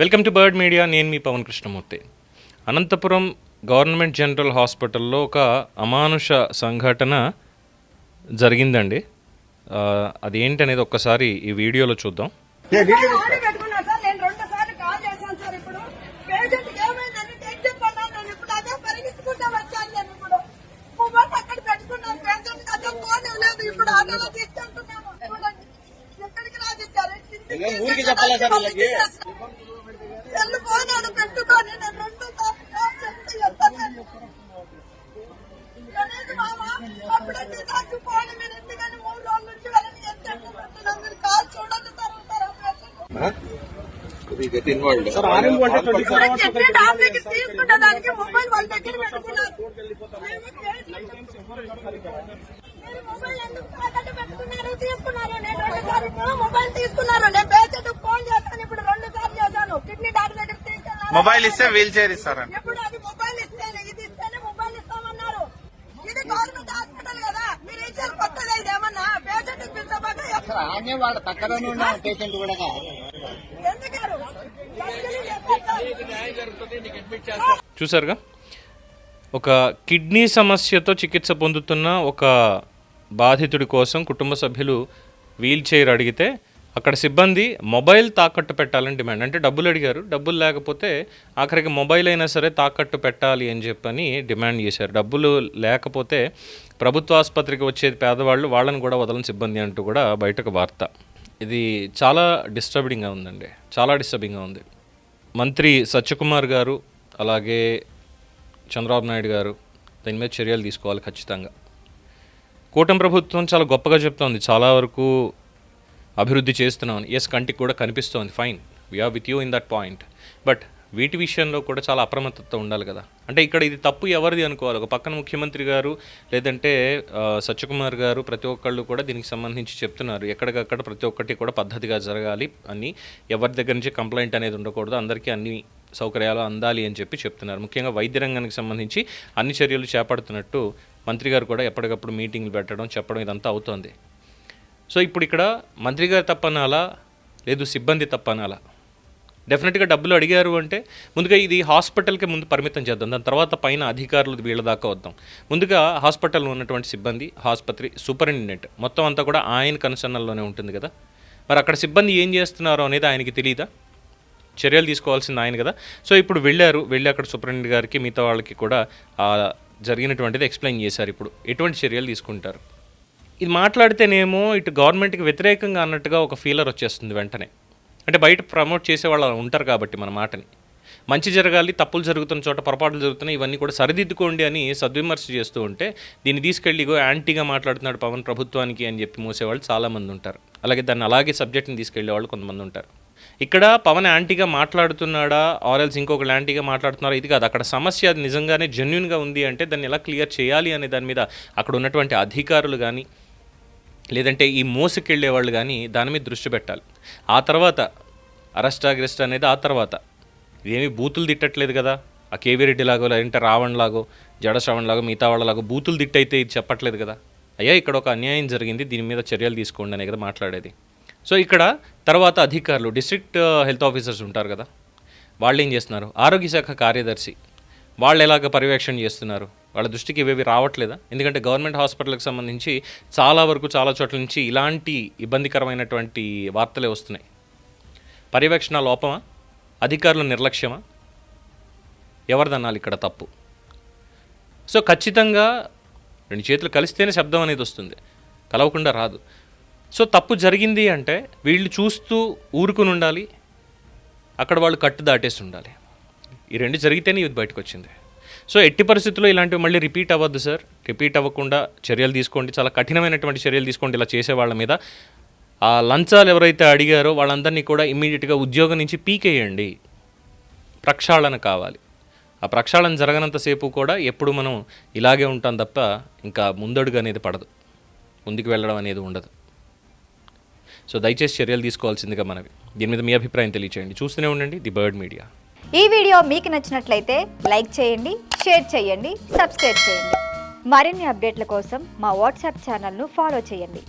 Welcome to bird media. నేను మీ Pawan Krishnamurthy. Anantapuram government general హాస్పిటల్లో ఒక అమానుష సంఘటన జరిగిందండి. అదేంటనేది ఒక్కసారి ఈ వీడియోలో చూద్దాం. ఊరికి చెప్పాలా సార్ వీళ్ళకి? మొబైల్ ఇస్తే వీల్ చైర్ ఇస్తారని వాళ్ళ పక్కనే ఉన్న పేషెంట్ కూడా చూసారుగా, ఒక కిడ్నీ సమస్యతో చికిత్స పొందుతున్న ఒక బాధితుడి కోసం కుటుంబ సభ్యులు వీల్ చైర్ అడిగితే అక్కడ సిబ్బంది మొబైల్ తాకట్టు పెట్టాలని డిమాండ్. అంటే డబ్బులు అడిగారు, డబ్బులు లేకపోతే ఆఖరికి మొబైల్ అయినా సరే తాకట్టు పెట్టాలి అని చెప్పని డిమాండ్ చేశారు. డబ్బులు లేకపోతే ప్రభుత్వ ఆసుపత్రికి వచ్చేది పేదవాళ్ళు, వాళ్ళని కూడా వదలని సిబ్బంది అంటూ కూడా బయటకు వార్త. ఇది చాలా డిస్టర్బింగ్గా ఉందండి, చాలా డిస్టర్బింగ్గా ఉంది. మంత్రి సత్యకుమార్ గారు అలాగే చంద్రబాబు నాయుడు గారు దీని మీద చర్యలు తీసుకోవాలి ఖచ్చితంగా. కూటమి ప్రభుత్వం చాలా గొప్పగా చెప్తోంది, చాలా వరకు అభివృద్ధి చేస్తున్నాం. ఎస్, కంటికి కూడా కనిపిస్తోంది, fine, we are with you in that point. But వీటి విషయంలో కూడా చాలా అప్రమత్తత ఉండాలి కదా. అంటే ఇక్కడ ఇది తప్పు ఎవరిది అనుకోవాలి? ఒక పక్కన ముఖ్యమంత్రి గారు లేదంటే సత్యకుమార్ గారు ప్రతి ఒక్కళ్ళు కూడా దీనికి సంబంధించి చెప్తున్నారు, ఎక్కడికక్కడ ప్రతి ఒక్కటి కూడా పద్ధతిగా జరగాలి అని, ఎవరి దగ్గర నుంచి కంప్లైంట్ అనేది ఉండకూడదు, అందరికీ అన్ని సౌకర్యాలు అందాలి అని చెప్పి చెప్తున్నారు. ముఖ్యంగా వైద్య రంగానికి సంబంధించి అన్ని చర్యలు చేపడుతున్నట్టు మంత్రి గారు కూడా ఎప్పటికప్పుడు మీటింగ్లు పెట్టడం చెప్పడం ఇదంతా అవుతోంది. సో ఇప్పుడు ఇక్కడ మంత్రి గారు తప్పనాలా లేదు సిబ్బంది తప్పనాలా? డెఫినెట్గా డబ్బులు అడిగారు అంటే ముందుగా ఇది హాస్పిటల్కి ముందు పరిమితం చేద్దాం, దాని తర్వాత పైన అధికారులు వీళ్ళ దాకా వద్దాం. ముందుగా హాస్పిటల్లో ఉన్నటువంటి సిబ్బంది, ఆసుపత్రి సూపరింటెండెంట్ మొత్తం అంతా కూడా ఆయన కన్సర్న్లోనే ఉంటుంది కదా. మరి అక్కడ సిబ్బంది ఏం చేస్తున్నారో అనేది ఆయనకి తెలియదా? చర్యలు తీసుకోవాల్సింది ఆయన కదా. సో ఇప్పుడు వెళ్ళి అక్కడ సూపరింటెండెంట్ గారికి మిగతా వాళ్ళకి కూడా జరిగినటువంటిది ఎక్స్ప్లెయిన్ చేశారు. ఇప్పుడు ఎటువంటి చర్యలు తీసుకుంటారు? ఇది మాట్లాడితేనేమో ఇటు గవర్నమెంట్కి వ్యతిరేకంగా అన్నట్టుగా ఒక ఫీలర్ వచ్చేస్తుంది వెంటనే. అంటే బయట ప్రమోట్ చేసే వాళ్ళు ఉంటారు కాబట్టి మన మాటని మంచి జరగాలి, తప్పులు జరుగుతున్న చోట పొరపాట్లు జరుగుతున్నాయి, ఇవన్నీ కూడా సరిదిద్దుకోండి అని సద్విమర్శ చేస్తూ ఉంటే దీన్ని తీసుకెళ్ళి యాంటీగా మాట్లాడుతున్నాడు పవన్ ప్రభుత్వానికి అని చెప్పి మోసేవాళ్ళు చాలామంది ఉంటారు. అలాగే దాన్ని అలాగే సబ్జెక్ట్ని తీసుకెళ్లే వాళ్ళు కొంతమంది ఉంటారు. ఇక్కడ పవన్ యాంటీగా మాట్లాడుతున్నాడా ఆర్ఎల్స్ ఇంకొకళ్ళు యాంటీగా మాట్లాడుతున్నారా ఇది కాదు. అక్కడ సమస్య అది నిజంగానే జెన్యూన్గా ఉంది అంటే దాన్ని ఎలా క్లియర్ చేయాలి అనే దాని మీద అక్కడ ఉన్నటువంటి అధికారులు కానీ లేదంటే ఈ మోసుకెళ్లే వాళ్ళు కానీ దాని మీద దృష్టి పెట్టాలి. ఆ తర్వాత అరెస్ట్ అనేది ఆ తర్వాత. ఇదేమీ బూతులు తిట్టట్లేదు కదా, ఆ కేవీ రెడ్డి లాగో లేదంటే రావణ్ లాగో జడ శ్రవణ్ లాగో మిగతా వాళ్ళలాగో బూతులు తిట్టయితే ఇది చెప్పట్లేదు కదా. అయ్యా ఇక్కడ ఒక అన్యాయం జరిగింది, దీని మీద చర్యలు తీసుకోండి అనే కదా మాట్లాడేది. సో ఇక్కడ తర్వాత అధికారులు డిస్ట్రిక్ట్ హెల్త్ ఆఫీసర్స్ ఉంటారు కదా, వాళ్ళు ఏం చేస్తున్నారు? ఆరోగ్య శాఖ కార్యదర్శి వాళ్ళు ఎలాగ పర్యవేక్షణ చేస్తున్నారు? వాళ్ళ దృష్టికి ఇవేవి రావట్లేదా? ఎందుకంటే గవర్నమెంట్ హాస్పిటల్కి సంబంధించి చాలా వరకు చాలా చోట్ల నుంచి ఇలాంటి ఇబ్బందికరమైనటువంటి వార్తలే వస్తున్నాయి. పర్యవేక్షణ లోపమా? అధికారుల నిర్లక్ష్యమా? ఎవరిదన్నాలి ఇక్కడ తప్పు? సో ఖచ్చితంగా రెండు చేతులు కలిస్తేనే శబ్దం అనేది వస్తుంది, కలవకుండా రాదు. సో తప్పు జరిగింది అంటే వీళ్ళు చూస్తూ ఊరుకుని ఉండాలి, అక్కడ వాళ్ళు కట్టు దాటేసి ఉండాలి. ఈ రెండు జరిగితేనే ఇది బయటకు వచ్చింది. సో ఎట్టి పరిస్థితుల్లో ఇలాంటివి మళ్ళీ రిపీట్ అవ్వద్దు సార్. రిపీట్ అవ్వకుండా చర్యలు తీసుకోండి, చాలా కఠినమైనటువంటి చర్యలు తీసుకోండి. ఇలా చేసే వాళ్ళ మీద ఆ లంచాలు ఎవరైతే అడిగారో వాళ్ళందరినీ కూడా ఇమ్మీడియట్గా ఉద్యోగం నుంచి పీకేయండి. ప్రక్షాళన కావాలి. ఆ ప్రక్షాళన జరగనంతసేపు కూడా ఎప్పుడు మనం ఇలాగే ఉంటాం తప్ప ఇంకా ముందడుగు అనేది పడదు, ముందుకు వెళ్ళడం అనేది ఉండదు. సో దయచేసి చర్యలు తీసుకోవాల్సిందిగా మనవి. దీని మీద మీ అభిప్రాయం తెలియచేయండి. చూస్తూనే ఉండండి ది బర్డ్ మీడియా. ఈ వీడియో మీకు నచ్చినట్లయితే లైక్ చేయండి, షేర్ చేయండి, సబ్స్క్రైబ్ చేయండి. మరిన్ని అప్డేట్ల కోసం మా వాట్సాప్ ఛానల్ను ఫాలో చేయండి.